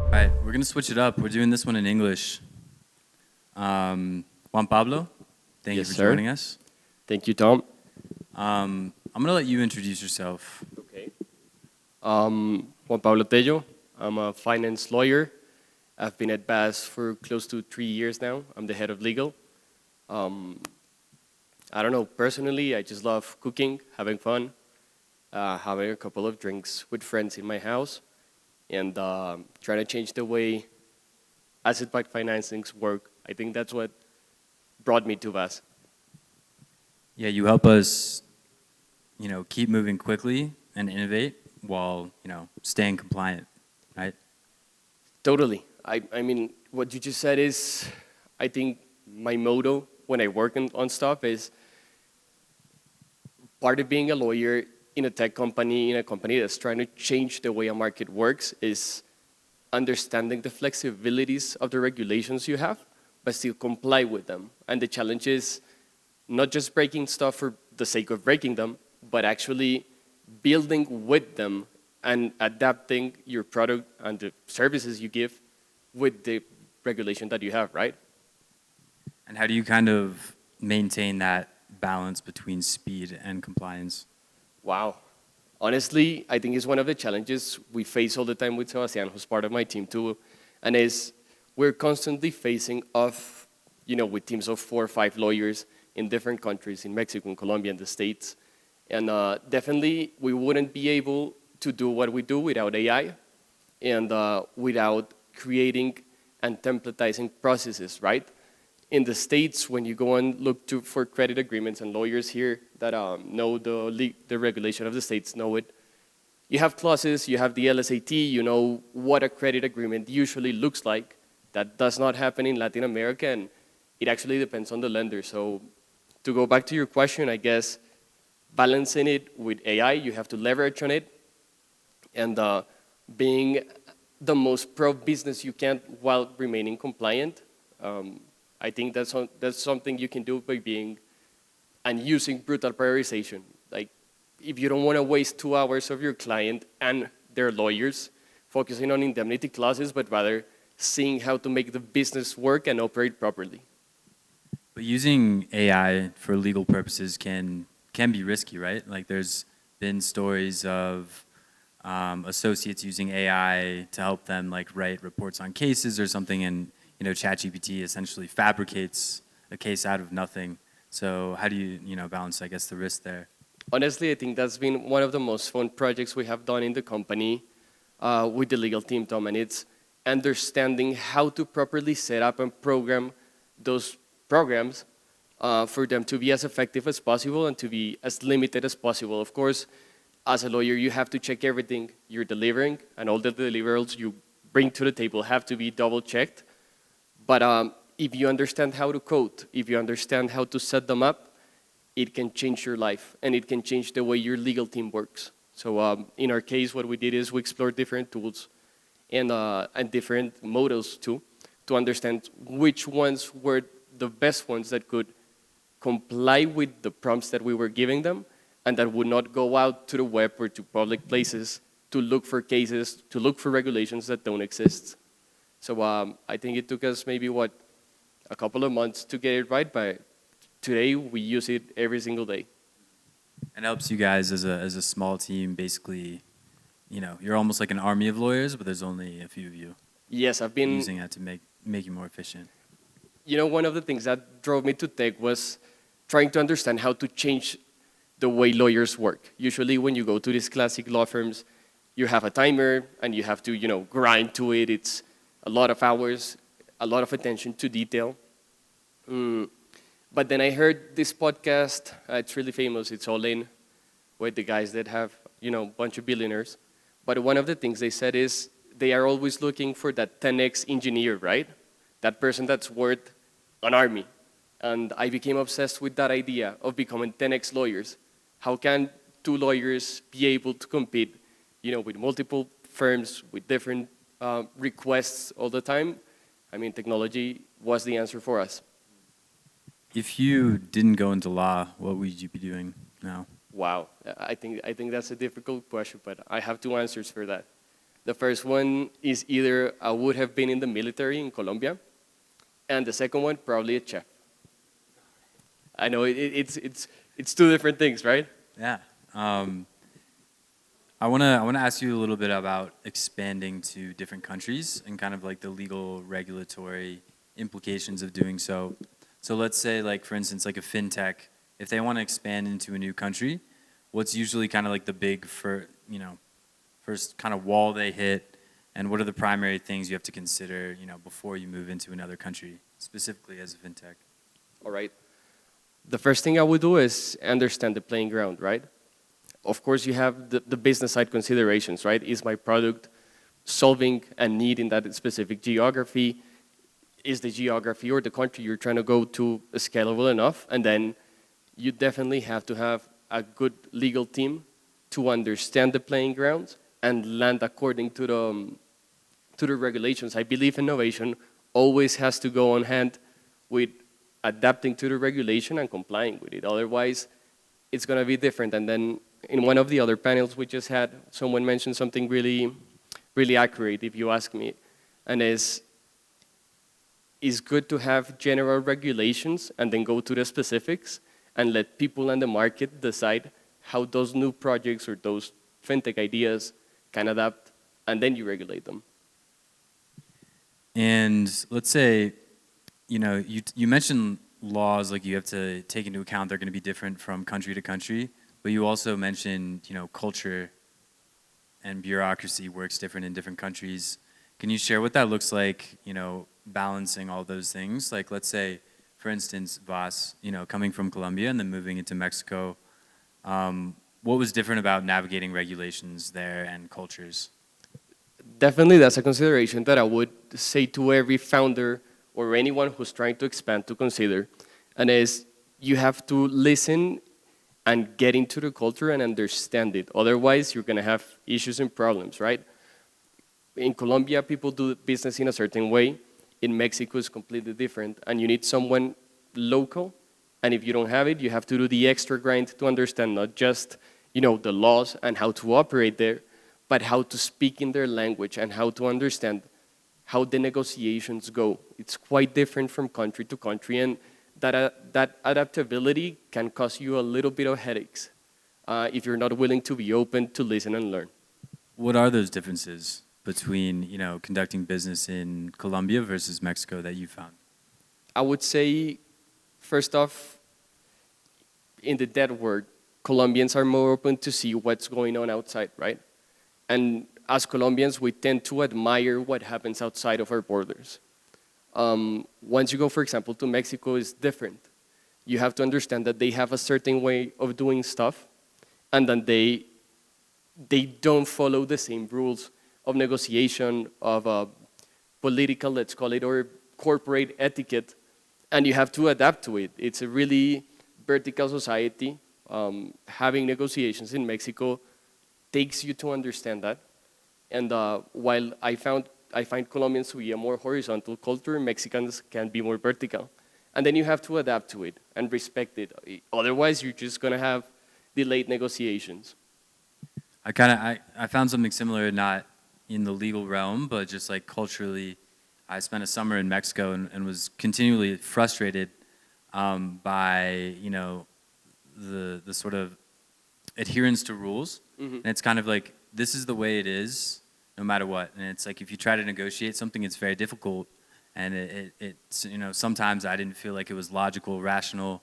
All right, we're gonna switch it up. We're doing this one in English. Juan Pablo, thank you Yes, for sir. joining us. Thank you, Tom. I'm gonna let you introduce yourself. Okay. Juan Pablo Tello. I'm a finance lawyer. I've been at BAS for close to 3 years now. I'm the head of legal. Um, I don't know, personally, I just love cooking, having fun, having a couple of drinks with friends in my house, and trying to change the way asset-backed financings work. I think that's what brought me to BAS. Yeah, you help us, keep moving quickly and innovate while, staying compliant, right? Totally. I mean, what you just said is, I think my motto when I work on stuff is part of being a lawyer in a tech company, in a company that's trying to change the way a market works, is understanding the flexibilities of the regulations you have, but still comply with them. And the challenge is not just breaking stuff for the sake of breaking them, but actually building with them and adapting your product and the services you give with the regulation that you have, right? And how do you kind of maintain that balance between speed and compliance? Wow. Honestly, I think it's one of the challenges we face all the time with Sebastian, who's part of my team too, and is we're constantly facing off, with teams of 4 or 5 lawyers in different countries, in Mexico, in Colombia, and the States. And definitely, we wouldn't be able to do what we do without AI and without creating and templatizing processes, right? In the States, when you go and look for credit agreements, and lawyers here that know the regulation of the States know it, you have clauses, you have the LSAT, you know what a credit agreement usually looks like. That does not happen in Latin America, and it actually depends on the lender. So to go back to your question, I guess balancing it with AI, you have to leverage on it, and being the most pro-business you can while remaining compliant. I think that's something you can do by being and using brutal prioritization. Like, if you don't want to waste 2 hours of your client and their lawyers focusing on indemnity clauses, but rather seeing how to make the business work and operate properly. But using AI for legal purposes can be risky, right? Like there's been stories of associates using AI to help them like write reports on cases or something, and ChatGPT essentially fabricates a case out of nothing. So how do you balance, I guess, the risk there? Honestly, I think that's been one of the most fun projects we have done in the company with the legal team, Tom, and it's understanding how to properly set up and program those programs for them to be as effective as possible and to be as limited as possible. Of course, as a lawyer, you have to check everything you're delivering, and all the deliverables you bring to the table have to be double checked. But if you understand how to code, if you understand how to set them up, it can change your life, and it can change the way your legal team works. So in our case, what we did is we explored different tools and different models too, to understand which ones were the best ones that could comply with the prompts that we were giving them, and that would not go out to the web or to public places to look for cases, to look for regulations that don't exist. So I think it took us maybe, a couple of months to get it right, but today we use it every single day. It helps you guys as a small team, basically, you're almost like an army of lawyers, but there's only a few of you Yes, I've been, using that to make you more efficient. one of the things that drove me to tech was trying to understand how to change the way lawyers work. Usually when you go to these classic law firms, you have a timer and you have to, grind to it. It's a lot of hours, a lot of attention to detail. But then I heard this podcast, it's really famous, it's All In, with the guys that have, a bunch of billionaires. But one of the things they said is they are always looking for that 10x engineer, right? That person that's worth an army. And I became obsessed with that idea of becoming 10x lawyers. How can 2 lawyers be able to compete, with multiple firms, with different requests all the time? I mean, technology was the answer for us. If you didn't go into law, what would you be doing now? Wow, I think that's a difficult question, but I have 2 answers for that. The first one is either I would have been in the military in Colombia, and the second one, probably a chef. I know it's two different things, right? Yeah. I wanna ask you a little bit about expanding to different countries and kind of like the legal regulatory implications of doing so. So let's say like for instance like a fintech, if they want to expand into a new country, what's usually kind of like the big first kind of wall they hit, and what are the primary things you have to consider, before you move into another country, specifically as a fintech? All right. The first thing I would do is understand the playing ground, right? Of course, you have the business side considerations, right? Is my product solving a need in that specific geography? Is the geography or the country you're trying to go to scalable enough? And then you definitely have to have a good legal team to understand the playing ground and land according to the regulations. I believe innovation always has to go on hand with adapting to the regulation and complying with it. Otherwise, it's going to be different. And then in one of the other panels we just had, someone mentioned something really, really accurate, if you ask me, and it's good to have general regulations and then go to the specifics and let people in the market decide how those new projects or those fintech ideas can adapt, and then you regulate them. And let's say, you mentioned laws like you have to take into account they're going to be different from country to country, but you also mentioned, culture and bureaucracy works different in different countries. Can you share what that looks like, balancing all those things? Like, let's say, for instance, Vas, coming from Colombia and then moving into Mexico, what was different about navigating regulations there and cultures? Definitely, that's a consideration that I would say to every founder or anyone who's trying to expand to consider, and is you have to listen and get into the culture and understand it. Otherwise, you're going to have issues and problems, right? In Colombia, people do business in a certain way. In Mexico, it's completely different, and you need someone local. And if you don't have it, you have to do the extra grind to understand not just the laws and how to operate there, but how to speak in their language and how to understand how the negotiations go. It's quite different from country to country, and that adaptability can cause you a little bit of headaches if you're not willing to be open to listen and learn. What are those differences between, conducting business in Colombia versus Mexico that you found? I would say, first off, in the dead word, Colombians are more open to see what's going on outside, right? And as Colombians, we tend to admire what happens outside of our borders. Once you go, for example, to Mexico, it's different. You have to understand that they have a certain way of doing stuff, and then they don't follow the same rules of negotiation, of political, let's call it, or corporate etiquette, and you have to adapt to it. It's a really vertical society. Having negotiations in Mexico takes you to understand that. And while I find Colombians to be a more horizontal culture, Mexicans can be more vertical. And then you have to adapt to it and respect it. Otherwise, you're just going to have delayed negotiations. I found something similar, not in the legal realm, but just like culturally. I spent a summer in Mexico and was continually frustrated by, the sort of adherence to rules. Mm-hmm. And it's kind of like, this is the way it is, no matter what. And it's like, if you try to negotiate something, it's very difficult. And it's, sometimes I didn't feel like it was logical, rational,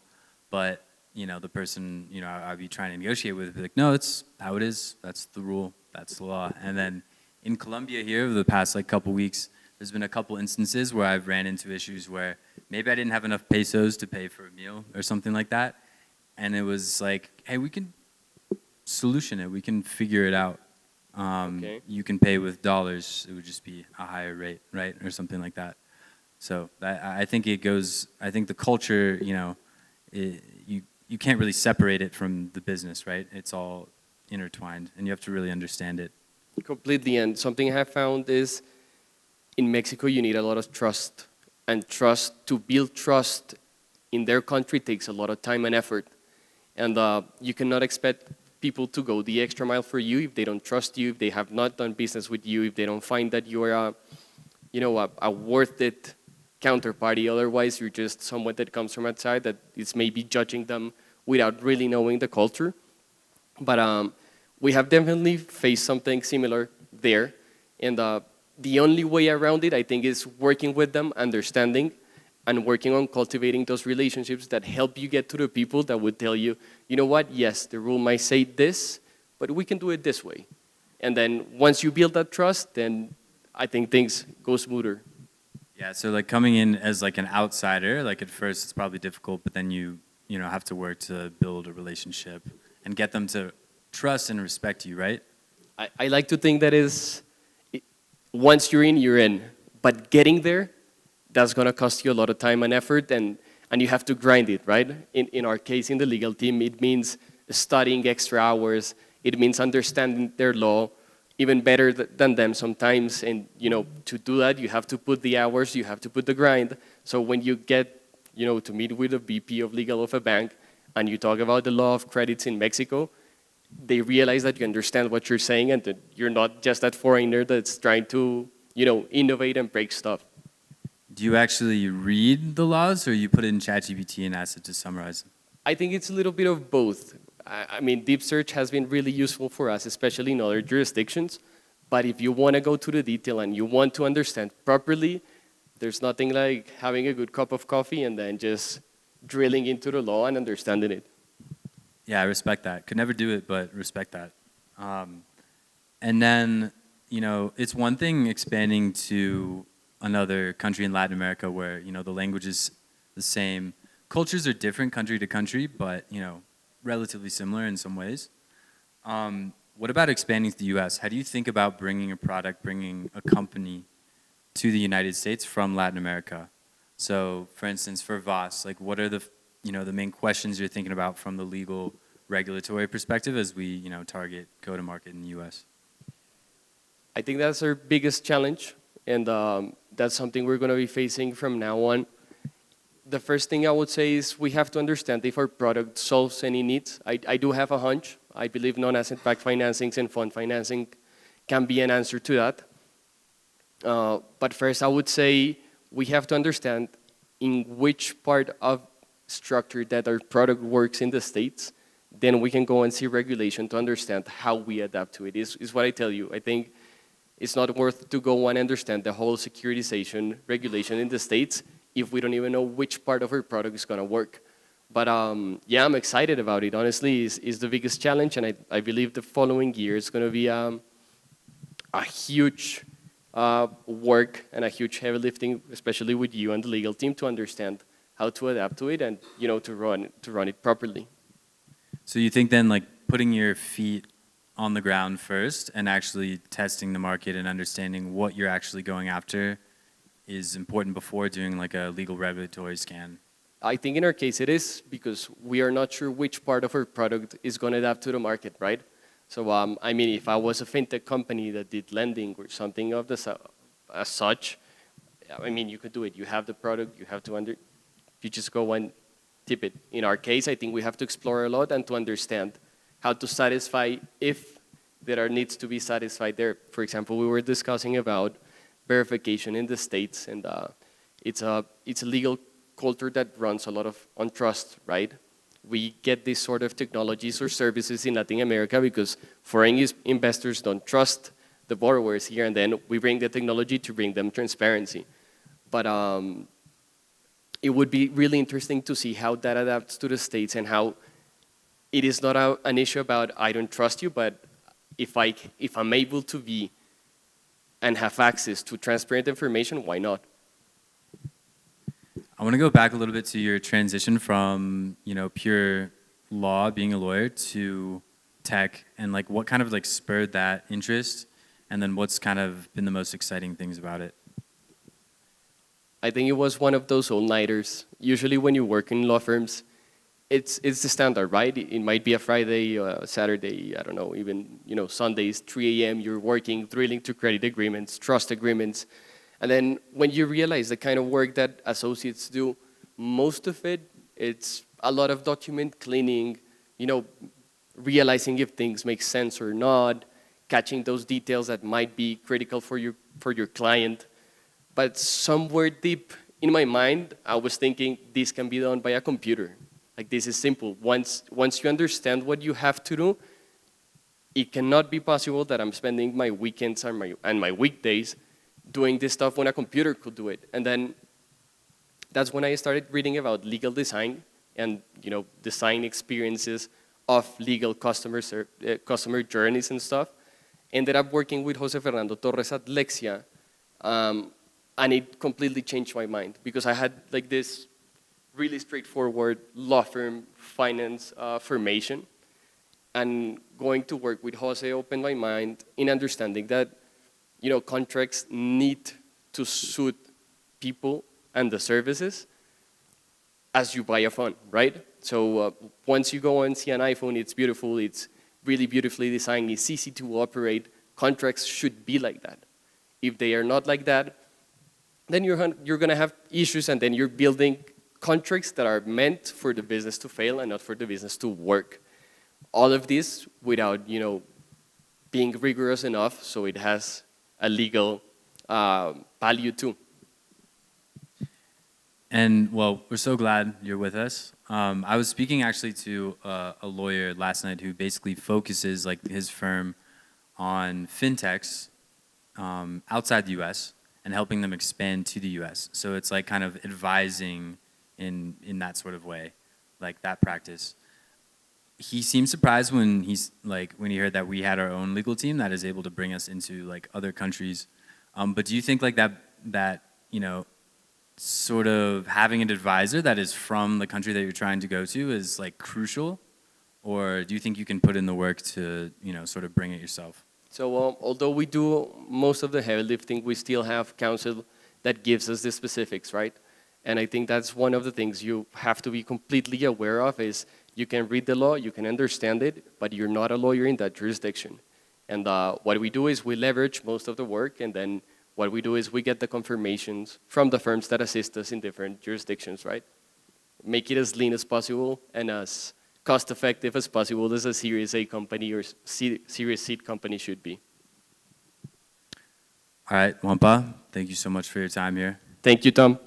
but, the person, I'd be trying to negotiate with would be like, no, it's how it is. That's the rule. That's the law. And then in Colombia here, over the past couple weeks, there's been a couple instances where I've ran into issues where maybe I didn't have enough pesos to pay for a meal or something like that. And it was like, hey, we can solution it. We can figure it out. Okay. You can pay with dollars. It would just be a higher rate, right? Or something like that. So I think it goes, I think the culture, you can't really separate it from the business, right? It's all intertwined, and you have to really understand it. Completely. And something I have found is in Mexico, you need a lot of trust. And to build trust in their country takes a lot of time and effort. And you cannot expect people to go the extra mile for you if they don't trust you, if they have not done business with you, if they don't find that you are a worth it counterparty. Otherwise, you're just someone that comes from outside that is maybe judging them without really knowing the culture. But we have definitely faced something similar there. And the only way around it, I think, is working with them, understanding, and working on cultivating those relationships that help you get to the people that would tell you, you know what, yes, the rule might say this, but we can do it this way. And then once you build that trust, then I think things go smoother. Yeah, so like coming in as like an outsider, like at first it's probably difficult, but then you have to work to build a relationship and get them to trust and respect you, right? I like to think that once you're in, you're in. But getting there, that's going to cost you a lot of time and effort, and you have to grind it, right? In our case, in the legal team, it means studying extra hours. It means understanding their law even better than them sometimes. And, to do that, you have to put the hours, you have to put the grind. So when you get, to meet with a VP of legal of a bank and you talk about the law of credits in Mexico, they realize that you understand what you're saying and that you're not just that foreigner that's trying to, innovate and break stuff. Do you actually read the laws, or you put it in ChatGPT and ask it to summarize them? I think it's a little bit of both. I mean, deep search has been really useful for us, especially in other jurisdictions. But if you want to go to the detail and you want to understand properly, there's nothing like having a good cup of coffee and then just drilling into the law and understanding it. Yeah, I respect that. Could never do it, but respect that. And then, it's one thing expanding to another country in Latin America where, the language is the same. Cultures are different country to country, but, relatively similar in some ways. What about expanding to the US? How do you think about bringing a product, bringing a company to the United States from Latin America? So, for instance, for Voss, like what are the main questions you're thinking about from the legal regulatory perspective as we, target go-to-market in the US? I think that's our biggest challenge, and that's something we're going to be facing from now on. The first thing I would say is we have to understand if our product solves any needs. I do have a hunch. I believe non-asset-backed financings and fund financing can be an answer to that. But first, I would say we have to understand in which part of structure that our product works in the States. Then we can go and see regulation to understand how we adapt to it. Is what I tell you. I think it's not worth to go and understand the whole securitization regulation in the States if we don't even know which part of our product is going to work. But yeah, I'm excited about it. Honestly, is the biggest challenge, and I believe the following year is going to be a huge work and a huge heavy lifting, especially with you and the legal team, to understand how to adapt to it and to run it properly. So you think then, like, putting your feet on the ground first and actually testing the market and understanding what you're actually going after is important before doing like a legal regulatory scan? I think in our case it is, because we are not sure which part of our product is going to adapt to the market, right? So I mean, if I was a fintech company that did lending or something of the as such, I mean, you could do it. You have the product, you have to you just go and tip it. In our case, I think we have to explore a lot and to understand how to satisfy if there are needs to be satisfied there. For example, we were discussing about verification in the States, and it's a legal culture that runs a lot on trust, right? We get these sort of technologies or services in Latin America because foreign investors don't trust the borrowers here, and then we bring the technology to bring them transparency. But it would be really interesting to see how that adapts to the States and how it is not an issue about I don't trust you, but if I'm able to be and have access to transparent information, why not? I want to go back a little bit to your transition from, pure law, being a lawyer, to tech, and like what kind of like spurred that interest, and then what's kind of been the most exciting things about it? I think it was one of those all-nighters. Usually when you work in law firms, it's the standard, right? It might be a Friday, Saturday, I don't know, even Sundays, 3 a.m. You're working, drilling to credit agreements, trust agreements. And then when you realize the kind of work that associates do, most of it's a lot of document cleaning, realizing if things make sense or not, catching those details that might be critical for your client. But somewhere deep in my mind, I was thinking this can be done by a computer. Like this is simple. Once you understand what you have to do, it cannot be possible that I'm spending my weekends and my weekdays doing this stuff when a computer could do it. And then that's when I started reading about legal design and design experiences of legal customer journeys and stuff. Ended up working with Jose Fernando Torres at Lexia, and it completely changed my mind because I had like this really straightforward law firm finance formation, and going to work with Jose opened my mind in understanding that contracts need to suit people and the services as you buy a phone, right? So once you go and see an iPhone, it's beautiful, it's really beautifully designed, it's easy to operate. Contracts should be like that. If they are not like that, then you're going to have issues, and then you're building contracts that are meant for the business to fail and not for the business to work. All of this without being rigorous enough so it has a legal value too. And well, we're so glad you're with us. I was speaking actually to a lawyer last night who basically focuses like his firm on fintechs outside the U.S. and helping them expand to the U.S. So it's like kind of advising in that sort of way, like that practice. He seemed surprised when he heard that we had our own legal team that is able to bring us into like other countries. But do you think like that sort of having an advisor that is from the country that you're trying to go to is like crucial, or do you think you can put in the work to sort of bring it yourself? So although we do most of the heavy lifting, we still have counsel that gives us the specifics, right? And I think that's one of the things you have to be completely aware of is you can read the law, you can understand it, but you're not a lawyer in that jurisdiction. And what we do is we leverage most of the work, and then what we do is we get the confirmations from the firms that assist us in different jurisdictions, right? Make it as lean as possible and as cost-effective as possible as a Series A company or Series C company should be. All right, Wampa, thank you so much for your time here. Thank you, Tom.